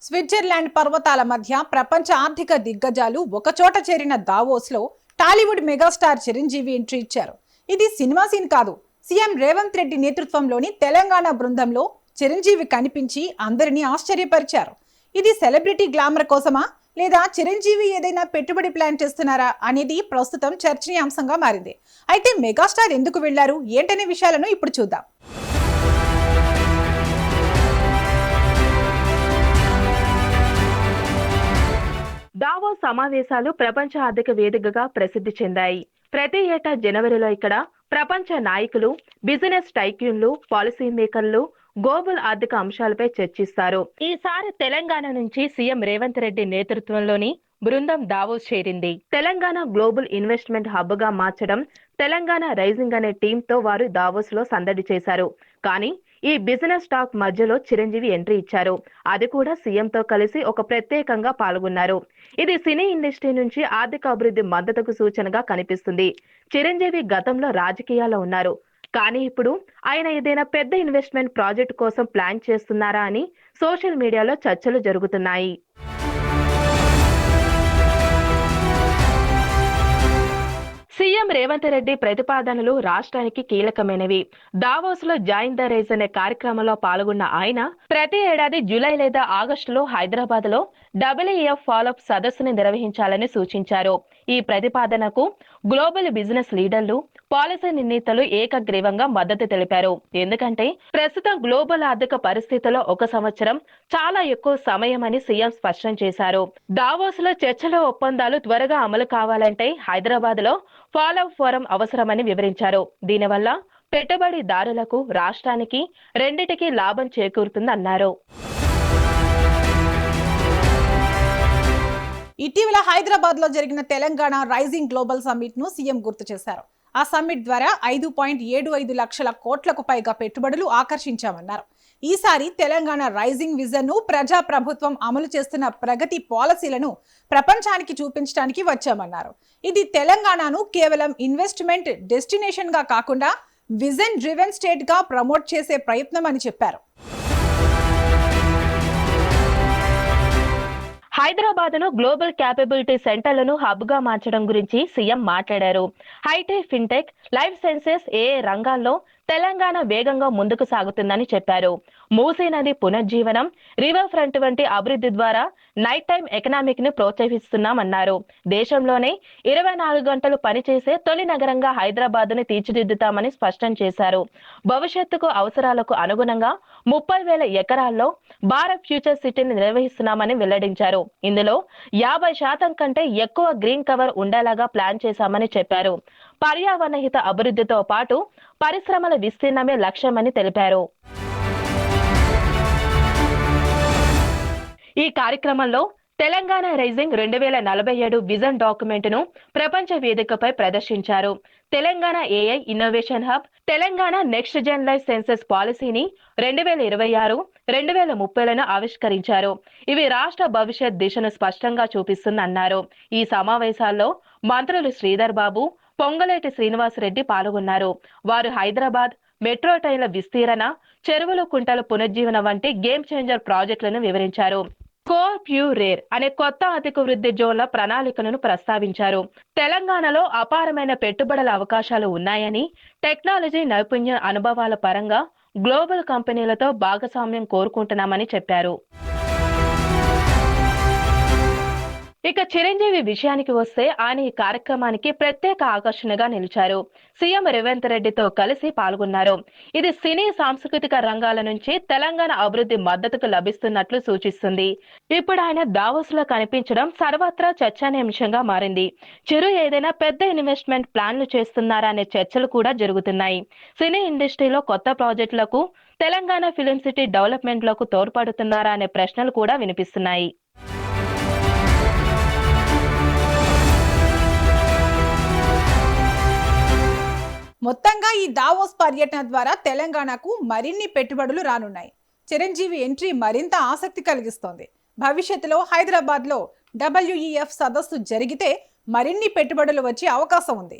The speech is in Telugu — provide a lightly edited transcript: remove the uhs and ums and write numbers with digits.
స్విట్జర్లాండ్ పర్వతాల మధ్య ప్రపంచ ఆర్థిక దిగ్గజాలు ఒకచోట చేరిన దావోస్లో టాలీవుడ్ మెగాస్టార్ చిరంజీవి ఎంట్రీ ఇచ్చారు. ఇది సినిమా సీన్ కాదు. సీఎం రేవంత్ రెడ్డి నేతృత్వంలోని తెలంగాణ బృందంలో చిరంజీవి కనిపించి అందరినీ ఆశ్చర్యపరిచారు. ఇది సెలబ్రిటీ గ్లామర్ కోసమా లేదా చిరంజీవి ఏదైనా పెట్టుబడి ప్లాన్ చేస్తున్నారా అనేది ప్రస్తుతం చర్చనీయాంశంగా మారింది. అయితే మెగాస్టార్ ఎందుకు వెళ్లారు ఏంటనే విషయాలను ఇప్పుడు చూద్దాం. దావోస్ సమావేశాలు ప్రపంచ ఆర్థిక వేదికగా ప్రసిద్ధి చెందాయి. ప్రతి ఏటా జనవరిలో ఇక్కడ ప్రపంచ నాయకులు, బిజినెస్ టైక్యూన్లు, పాలసీ మేకర్లు గ్లోబల్ ఆర్థిక అంశాలపై చర్చిస్తారు. ఈసారి తెలంగాణ నుంచి సీఎం రేవంత్ రెడ్డి నేతృత్వంలోని బృందం దావోస్ చేరింది. తెలంగాణ గ్లోబల్ ఇన్వెస్ట్మెంట్ హబ్ గా మార్చడం, తెలంగాణ రైజింగ్ అనే టీంతో వారు దావోస్ లో సందడి చేశారు. కానీ ఈ బిజినెస్ టాక్ మధ్యలో చిరంజీవి ఎంట్రీ ఇచ్చారు. అది కూడా సీఎంతో కలిసి ఒక ప్రత్యేకంగా పాల్గొన్నారు. ఇది సినీ ఇండస్ట్రీ నుంచి ఆర్థిక అభివృద్ధి మద్దతుకు సూచనగా కనిపిస్తుంది. చిరంజీవి గతంలో రాజకీయాల్లో ఉన్నారు. కానీ ఇప్పుడు ఆయన ఏదైనా పెద్ద ఇన్వెస్ట్మెంట్ ప్రాజెక్ట్ కోసం ప్లాన్ చేస్తున్నారా అని సోషల్ మీడియాలో చర్చలు జరుగుతున్నాయి. సీఎం రేవంత్ రెడ్డి ప్రతిపాదనలు రాష్ట్రానికి కీలకమైనవి. దావోస్ లో జాయిన్ ద రేస్ అనే కార్యక్రమంలో పాల్గొన్న ఆయన ప్రతి ఏడాది జూలై లేదా ఆగస్టులో హైదరాబాద్ లో WEF ఫాలోఅప్ సదస్సును నిర్వహించాలని సూచించారు. ఈ ప్రతిపాదనకు గ్లోబల్ బిజినెస్ లీడర్లు, పాలసీ నిర్ణేతలు ఏకగ్రీవంగా మద్దతు తెలిపారు. ఎందుకంటే ప్రస్తుతం గ్లోబల్ ఆర్థిక పరిస్థితుల్లో 1 సంవత్సరం చాలా ఎక్కువ సమయం అని సీఎం స్పష్టం చేశారు. దావోస్ లో చర్చల ఒప్పందాలు త్వరగా అమలు కావాలంటే హైదరాబాద్ లో ఫాలోఅప్ ఫోరం అవసరమని వివరించారు. దీనివల్ల పెట్టుబడిదారులకు, రాష్ట్రానికి రెండిటికి లాభం చేకూరుతుందన్నారు. ఇటీవల హైదరాబాద్ లో జరిగిన తెలంగాణ రైజింగ్ గ్లోబల్ సమ్మిట్ ను సీఎం గుర్తు చేశారు. ఆ సమ్మిట్ ద్వారా 5.75 లక్షల కోట్లకు పైగా పెట్టుబడులు ఆకర్షించామన్నారు. ఈసారి తెలంగాణ రైజింగ్ విజన్ ను ప్రజా ప్రభుత్వం అమలు చేస్తున్న ప్రగతి పాలసీలను ప్రపంచానికి చూపించడానికి వచ్చామన్నారు. ఇది తెలంగాణను కేవలం ఇన్వెస్ట్మెంట్ డెస్టినేషన్ గా కాకుండా విజన్ డ్రివెన్ స్టేట్ గా ప్రమోట్ చేసే ప్రయత్నం అని చెప్పారు. హైదరాబాద్ ను గ్లోబల్ క్యాపబిలిటీ సెంటర్లను హబ్ గా మార్చడం గురించి సీఎం మాట్లాడారు. Hi-tech, fintech, life sciences, AI రంగాల్లో తెలంగాణ వేగంగా ముందుకు సాగుతుందని చెప్పారు. మూసీ నది పునర్జీవనం, రివర్ ఫ్రంట్ వంటి అభివృద్ధి ద్వారా నైట్ టైం ఎకనామిక్ ని ప్రోత్సహిస్తున్నామన్నారు. దేశంలోనే 24 గంటలు పనిచేసే తొలి నగరంగా హైదరాబాద్ ను తీర్చిదిద్దుతామని స్పష్టం చేశారు. భవిష్యత్తుకు అవసరాలకు అనుగుణంగా 30,000 ఎకరాల్లో భారత్ ఫ్యూచర్ సిటీని నిర్వహిస్తున్నామని వెల్లడించారు. ఇందులో 50% కంటే ఎక్కువ గ్రీన్ కవర్ ఉండేలాగా ప్లాన్ చేశామని చెప్పారు. పర్యావరణ హిత అభివృద్ధితో పాటు పరిశ్రమల విస్తీర్ణమే లక్ష్యమని తెలిపారు. ఈ కార్యక్రమంలో తెలంగాణ రైజింగ్ 2047 విజన్ డాక్యుమెంట్ ను ప్రపంచ వేదికపై ప్రదర్శించారు. Telangana AI innovation hub, Telangana next gen life sciences పాలసీని 2026, 2030లను ఆవిష్కరించారు. ఇవి రాష్ట్ర భవిష్యత్ దిశను స్పష్టంగా చూపిస్తుందన్నారు. ఈ సమావేశాల్లో మంత్రులు శ్రీధర్ బాబు, పొంగులేటి శ్రీనివాసరెడ్డి పాల్గొన్నారు. వారు హైదరాబాద్ మెట్రో ట్రైన్ల విస్తీరణ, చెరువుల కుంటల పునర్జీవన వంటి గేమ్ చేంజర్ ప్రాజెక్టులను వివరించారు. కోర్ ప్యూ రేర్ అనే కొత్త ఆర్థిక వృద్ధి జోన్ల ప్రణాళికలను ప్రస్తావించారు. తెలంగాణలో అపారమైన పెట్టుబడుల అవకాశాలు ఉన్నాయని, టెక్నాలజీ నైపుణ్య అనుభవాల పరంగా గ్లోబల్ కంపెనీలతో భాగస్వామ్యం కోరుకుంటున్నామని చెప్పారు. ఇక చిరంజీవి విషయానికి వస్తే ఆయన ఈ కార్యక్రమానికి ప్రత్యేక ఆకర్షణగా నిలిచారు. సీఎం రేవంత్ రెడ్డితో కలిసి పాల్గొన్నారు. ఇది సినీ, సాంస్కృతిక రంగాల నుంచి తెలంగాణ అభివృద్ధి మద్దతుకు లభిస్తున్నట్లు సూచిస్తుంది. ఇప్పుడు ఆయన దావోస్ లో కనిపించడం సర్వత్రా చర్చనీయాంశంగా మారింది. చిరు ఏదైనా పెద్ద ఇన్వెస్ట్మెంట్ ప్లాన్లు చేస్తున్నారా అనే చర్చలు కూడా జరుగుతున్నాయి. సినీ ఇండస్ట్రీలో కొత్త ప్రాజెక్టులకు, తెలంగాణ ఫిలిం సిటీ డెవలప్మెంట్ లకు తోడ్పడుతున్నారా అనే ప్రశ్నలు కూడా వినిపిస్తున్నాయి. మొత్తంగా ఈ దావోస్ పర్యటన ద్వారా తెలంగాణకు మరిన్ని పెట్టుబడులు రానున్నాయి. చిరంజీవి ఎంట్రీ మరింత ఆసక్తి కలిగిస్తోంది. భవిష్యత్తులో హైదరాబాద్లో WEF సదస్సు జరిగితే మరిన్ని పెట్టుబడులు వచ్చే అవకాశం ఉంది.